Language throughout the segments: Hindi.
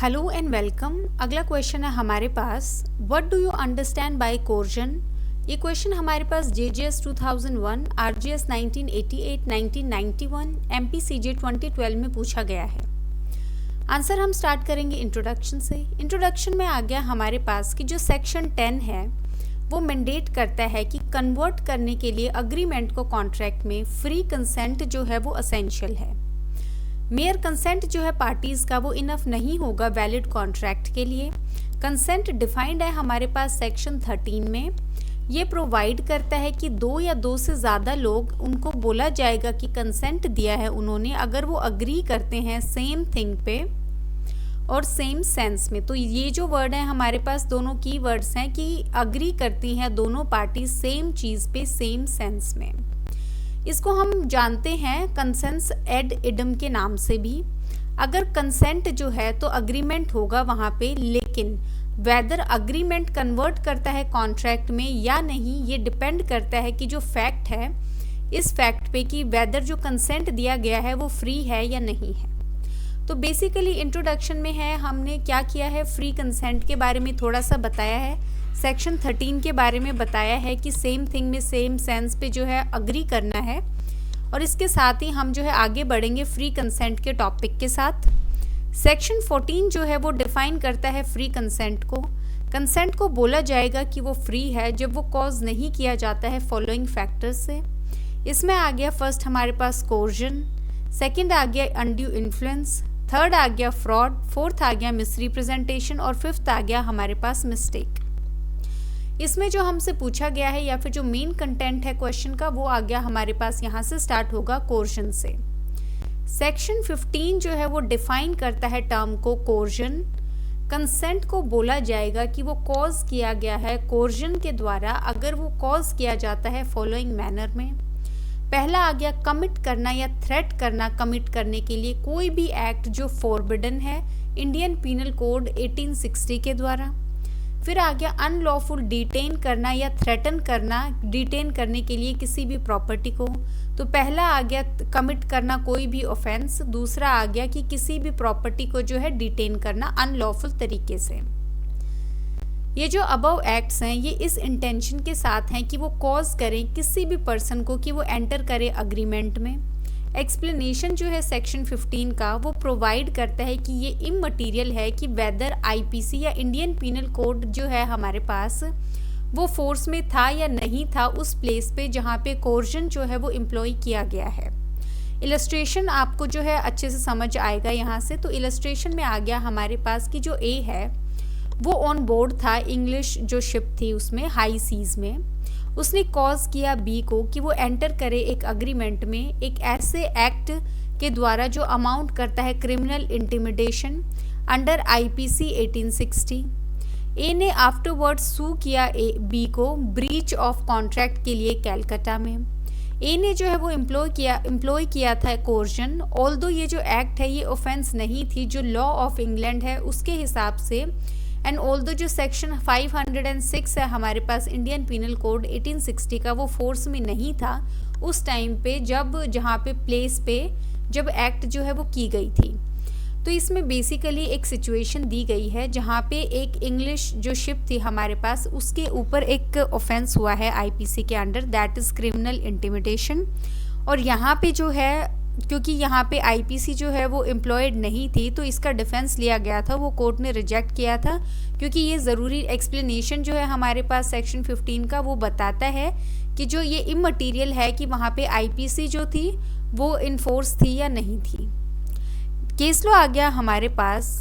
Hello and welcome. अगला क्वेश्चन है हमारे पास, what do you understand by corrosion. ये क्वेश्चन हमारे पास जेजीएस 2001, आरजीएस 1988, 1991, एमपीसीजे 2012 में पूछा गया है। आंसर हम स्टार्ट करेंगे इंट्रोडक्शन से। इंट्रोडक्शन में आ गया हमारे पास कि जो सेक्शन 10 है वो मैंडेट करता है कि कन्वर्ट करने के लिए अग्रीमेंट को कॉन्ट्रैक्ट में फ्री कंसेंट जो है वो असेंशियल है। मेयर कंसेंट जो है पार्टीज का वो इनफ नहीं होगा वैलिड कॉन्ट्रैक्ट के लिए। कंसेंट डिफाइंड है हमारे पास सेक्शन 13 में। ये प्रोवाइड करता है कि दो या दो से ज़्यादा लोग, उनको बोला जाएगा कि कंसेंट दिया है उन्होंने, अगर वो अग्री करते हैं सेम थिंग पे और सेम सेंस में। तो ये जो वर्ड है हमारे पास दोनों की वर्ड्स हैं कि अग्री करती हैं दोनों पार्टी सेम चीज़ पे सेम सेंस में। इसको हम जानते हैं कंसेंस एड इडम के नाम से भी। अगर कंसेंट जो है तो अग्रीमेंट होगा वहाँ पे, लेकिन वेदर अग्रीमेंट कन्वर्ट करता है कॉन्ट्रैक्ट में या नहीं, ये डिपेंड करता है कि जो फैक्ट है इस फैक्ट पे कि वेदर जो कंसेंट दिया गया है वो फ्री है या नहीं है। तो बेसिकली इंट्रोडक्शन में है हमने क्या किया है, फ्री कंसेंट के बारे में थोड़ा सा बताया है, सेक्शन 13 के बारे में बताया है कि सेम थिंग में सेम सेंस पे जो है अग्री करना है, और इसके साथ ही हम जो है आगे बढ़ेंगे फ्री कंसेंट के टॉपिक के साथ। सेक्शन 14 जो है वो डिफाइन करता है फ्री कंसेंट को। कंसेंट को बोला जाएगा कि वो फ्री है जब वो कॉज नहीं किया जाता है फॉलोइंग फैक्टर्स से। इसमें आ गया फर्स्ट हमारे पास कोर्जन, सेकेंड आ गया अनड्यू इन्फ्लुएंस, थर्ड आ गया फ्रॉड, फोर्थ आ गया मिसरिप्रेजेंटेशन और फिफ्थ आ गया हमारे पास मिस्टेक। इसमें जो हमसे पूछा गया है या फिर जो मेन कंटेंट है क्वेश्चन का वो आ गया हमारे पास, यहाँ से स्टार्ट होगा कोर्जन से। सेक्शन 15 जो है वो डिफाइन करता है टर्म को कोर्जन। कंसेंट को बोला जाएगा कि वो कॉज किया गया है कोर्जन के द्वारा, अगर वो कॉज किया जाता है फॉलोइंग मैनर में। पहला आ गया कमिट करना या थ्रेट करना कमिट करने के लिए कोई भी एक्ट जो फॉरबिडन है इंडियन पीनल कोड 1860 के द्वारा। फिर आ गया अनलॉफुल डिटेन करना या थ्रेटन करना डिटेन करने के लिए किसी भी प्रॉपर्टी को। तो पहला आ गया कमिट करना कोई भी ऑफेंस, दूसरा आ गया कि किसी भी प्रॉपर्टी को जो है डिटेन करना अनलॉफुल तरीके से। ये जो अबव एक्ट्स हैं ये इस इंटेंशन के साथ हैं कि वो कॉज करें किसी भी पर्सन को कि वो एंटर करे अग्रीमेंट में। एक्सप्लेनेशन जो है सेक्शन 15 का वो प्रोवाइड करता है कि ये इममटीरियल है कि वेदर आईपीसी या इंडियन पीनल कोड जो है हमारे पास वो फोर्स में था या नहीं था उस प्लेस पे जहाँ पे कोर्जन जो है वो एम्प्लॉय किया गया है। इलस्ट्रेशन आपको जो है अच्छे से समझ आएगा यहाँ से। तो इलस्ट्रेशन में आ गया हमारे पास कि जो ए है वो ऑन बोर्ड था, इंग्लिश जो शिप थी उसमें हाई सीज में, उसने कॉज किया बी को कि वो एंटर करे एक अग्रीमेंट में एक ऐसे एक्ट के द्वारा जो अमाउंट करता है क्रिमिनल इंटिमिडेशन अंडर आईपीसी 1860। ए ने आफ्टरवर्ड सू किया बी को ब्रीच ऑफ कॉन्ट्रैक्ट के लिए कैलकाटा में। ए ने जो है वो एम्प्लॉय किया था कोर्जन। ऑल्दो ये जो एक्ट है ये ऑफेंस नहीं थी जो लॉ ऑफ इंग्लैंड है उसके हिसाब से, एंड ऑल्दो जो सेक्शन 506 है हमारे पास इंडियन पीनल कोड 1860 का वो फोर्स में नहीं था उस टाइम पे जब जहाँ पे प्लेस पे जब एक्ट जो है वो की गई थी। तो इसमें बेसिकली एक सिचुएशन दी गई है जहाँ पे एक इंग्लिश जो शिप थी हमारे पास उसके ऊपर एक ऑफेंस हुआ है आईपीसी के under, that is criminal intimidation. और यहाँ पे जो है क्योंकि यहाँ पे आईपीसी जो है वो एम्प्लॉयड नहीं थी तो इसका डिफेंस लिया गया था, वो कोर्ट ने रिजेक्ट किया था क्योंकि ये ज़रूरी एक्सप्लेनेशन जो है हमारे पास सेक्शन 15 का वो बताता है कि जो ये इममटीरियल है कि वहाँ पे आईपीसी जो थी वो इन्फोर्स थी या नहीं थी। केस लॉ आ गया हमारे पास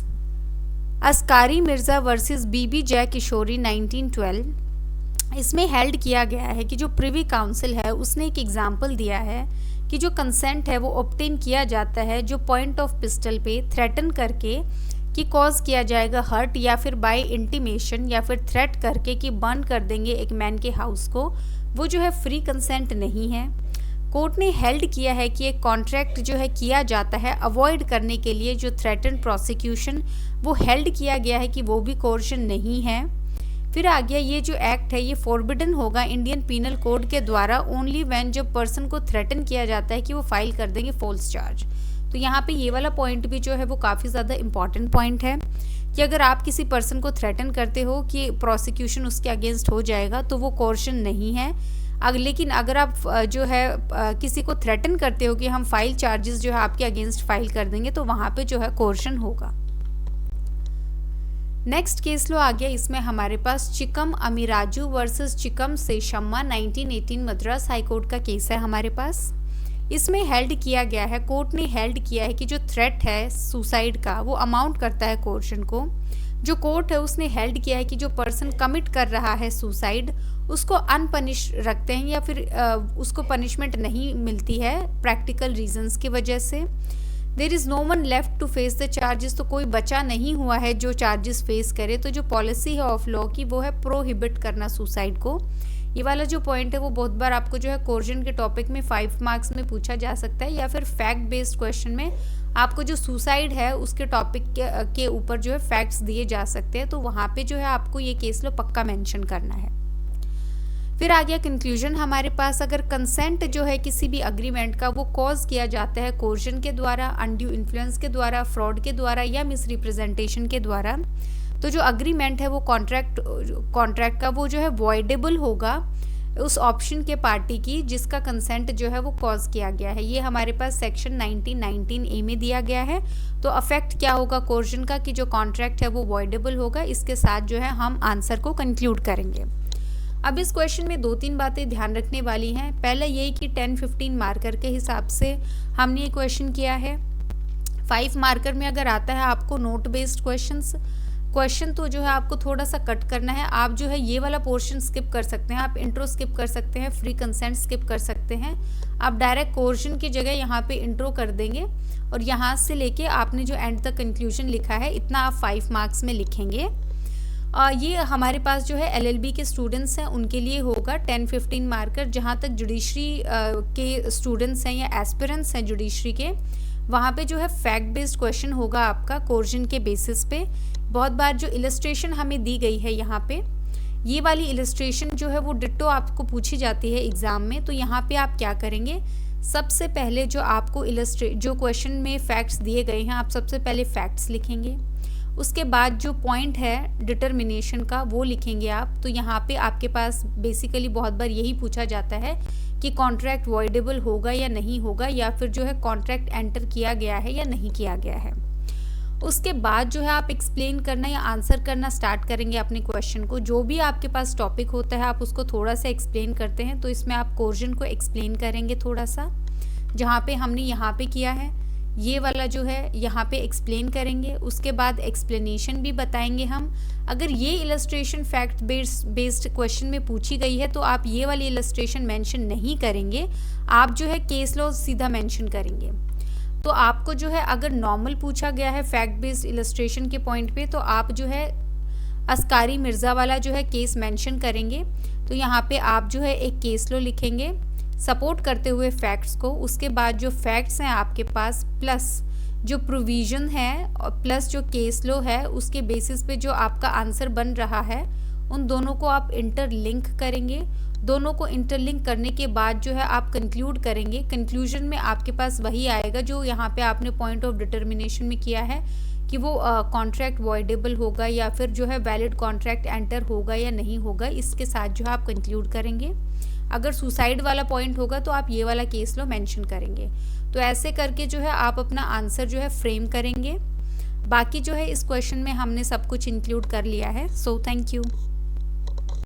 अस्कारी मिर्ज़ा वर्सेस बीबी जय किशोरी 1912। इसमें हेल्ड किया गया है कि जो प्रिवी काउंसिल है उसने एक एग्जाम्पल दिया है कि जो कंसेंट है वो ऑब्टेन किया जाता है जो पॉइंट ऑफ पिस्टल पे थ्रेटन करके कि कॉज किया जाएगा हर्ट, या फिर बाय इंटीमेशन या फिर थ्रेट करके कि बर्न कर देंगे एक मैन के हाउस को, वो जो है फ्री कंसेंट नहीं है। कोर्ट ने हेल्ड किया है कि एक कॉन्ट्रैक्ट जो है किया जाता है अवॉइड करने के लिए जो थ्रेटन प्रोसिक्यूशन वो हेल्ड किया गया है कि वो भी कोर्शन नहीं है। फिर आ गया ये जो एक्ट है ये फॉरबिडन होगा इंडियन पीनल कोड के द्वारा ओनली व्हेन जब पर्सन को थ्रेटन किया जाता है कि वो फाइल कर देंगे फॉल्स चार्ज। तो यहाँ पे ये वाला पॉइंट भी जो है वो काफ़ी ज़्यादा इम्पॉर्टेंट पॉइंट है कि अगर आप किसी पर्सन को थ्रेटन करते हो कि प्रोसिक्यूशन उसके अगेंस्ट हो जाएगा तो वो कोर्शन नहीं है। लेकिन अगर आप जो है किसी को थ्रेटन करते हो कि हम फाइल चार्जेस जो है आपके अगेंस्ट फाइल कर देंगे तो वहाँ पे जो है कोर्शन होगा। नेक्स्ट केस लो आ गया, इसमें हमारे पास चिकम अमीराजू वर्सेस चिकम सेशम्मा 1918 मद्रास हाई कोर्ट का केस है हमारे पास। इसमें हेल्ड किया गया है, कोर्ट ने हेल्ड किया है कि जो थ्रेट है सुसाइड का वो अमाउंट करता है कोर्शन को। जो कोर्ट है उसने हेल्ड किया है कि जो पर्सन कमिट कर रहा है सुसाइड उसको अनपनिश रखते हैं या फिर उसको पनिशमेंट नहीं मिलती है प्रैक्टिकल रीजंस की वजह से। There is no one left to face the charges, तो कोई बचा नहीं हुआ है जो चार्जेस फेस करे। तो जो पॉलिसी है ऑफ लॉ की वो है प्रोहिबिट करना सुसाइड को। ये वाला जो पॉइंट है वो बहुत बार आपको जो है कोर्जन के टॉपिक में 5 मार्क्स में पूछा जा सकता है या फिर फैक्ट बेस्ड क्वेश्चन में आपको जो सुसाइड है उसके टॉपिक के ऊपर जो है फैक्ट्स दिए जा सकते हैं, तो वहाँ पे जो है आपको ये केस लो पक्का मेंशन करना है। फिर आ गया कंक्लूजन हमारे पास, अगर कंसेंट जो है किसी भी अग्रीमेंट का वो कॉज किया जाता है कोर्जन के द्वारा, अनड्यू इन्फ्लुएंस के द्वारा, फ्रॉड के द्वारा या मिसरिप्रेजेंटेशन के द्वारा, तो जो अग्रीमेंट है वो कॉन्ट्रैक्ट का वो जो है वॉइडेबल होगा उस ऑप्शन के पार्टी की जिसका कंसेंट जो है वो कॉज किया गया है। ये हमारे पास सेक्शन 1919A में दिया गया है। तो अफेक्ट क्या होगा कोर्जन का कि जो कॉन्ट्रैक्ट है वो वॉइडेबल होगा। इसके साथ जो है हम आंसर को कंक्लूड करेंगे। अब इस क्वेश्चन में 2-3 बातें ध्यान रखने वाली हैं। पहला यही कि 10-15 मार्कर के हिसाब से हमने ये क्वेश्चन किया है। 5 मार्कर में अगर आता है आपको नोट बेस्ड क्वेश्चन तो जो है आपको थोड़ा सा कट करना है। आप जो है ये वाला पोर्शन स्किप कर सकते हैं, आप इंट्रो स्किप कर सकते हैं, फ्री कंसेंट स्किप कर सकते हैं। आप डायरेक्ट कोर्शन की जगह यहाँ पे इंट्रो कर देंगे और यहाँ से लेके आपने जो एंड तक कंक्लूजन लिखा है इतना आप 5 मार्क्स में लिखेंगे। ये हमारे पास जो है LLB के स्टूडेंट्स हैं उनके लिए होगा 10-15 मार्कर। जहाँ तक जुडिशरी के स्टूडेंट्स हैं या एस्पिरेंट्स हैं जुडिशरी के, वहाँ पे जो है फैक्ट बेस्ड क्वेश्चन होगा आपका कोर्जन के बेसिस पे। बहुत बार जो इलस्ट्रेशन हमें दी गई है यहाँ पे, ये वाली इलस्ट्रेशन जो है वो डिट्टो आपको पूछी जाती है एग्जाम में। तो यहाँ पे आप क्या करेंगे, सबसे पहले जो आपको जो क्वेश्चन में फैक्ट्स दिए गए हैं आप सबसे पहले फैक्ट्स लिखेंगे। उसके बाद जो पॉइंट है डिटर्मिनेशन का वो लिखेंगे आप। तो यहाँ पे आपके पास बेसिकली बहुत बार यही पूछा जाता है कि कॉन्ट्रैक्ट वॉइडेबल होगा या नहीं होगा, या फिर जो है कॉन्ट्रैक्ट एंटर किया गया है या नहीं किया गया है। उसके बाद जो है आप एक्सप्लेन करना या आंसर करना स्टार्ट करेंगे अपने क्वेश्चन को। जो भी आपके पास टॉपिक होता है आप उसको थोड़ा सा एक्सप्लेन करते हैं, तो इसमें आप कोर्जन को एक्सप्लेन करेंगे थोड़ा सा। जहाँ पे हमने यहाँ पे किया है ये वाला जो है यहाँ पे एक्सप्लेन करेंगे। उसके बाद एक्सप्लेनेशन भी बताएंगे हम। अगर ये इलस्ट्रेशन फैक्ट बेस्ड क्वेश्चन में पूछी गई है तो आप ये वाली इलस्ट्रेशन मेंशन नहीं करेंगे, आप जो है केस लॉ सीधा मेंशन करेंगे। तो आपको जो है अगर नॉर्मल पूछा गया है फैक्ट बेस्ड इलस्ट्रेशन के पॉइंट पे तो आप जो है अस्कारी मिर्ज़ा वाला जो है केस मेंशन करेंगे। तो यहाँ पे आप जो है एक केस लॉ लिखेंगे सपोर्ट करते हुए फैक्ट्स को। उसके बाद जो फैक्ट्स हैं आपके पास प्लस जो प्रोविज़न है और प्लस जो केस लॉ है उसके बेसिस पे जो आपका आंसर बन रहा है उन दोनों को आप इंटरलिंक करेंगे। दोनों को इंटरलिंक करने के बाद जो है आप कंक्लूड करेंगे। कंक्लूजन में आपके पास वही आएगा जो यहाँ पे आपने पॉइंट ऑफ डिटर्मिनेशन में किया है कि वो कॉन्ट्रैक्ट वॉइडेबल होगा या फिर जो है वैलिड कॉन्ट्रैक्ट एंटर होगा या नहीं होगा। इसके साथ जो है आप कंक्लूड करेंगे। अगर सुसाइड वाला पॉइंट होगा तो आप ये वाला केस लो मेंशन करेंगे। तो ऐसे करके जो है आप अपना आंसर जो है फ्रेम करेंगे। बाकी जो है इस क्वेश्चन में हमने सब कुछ इंक्लूड कर लिया है। So thank you.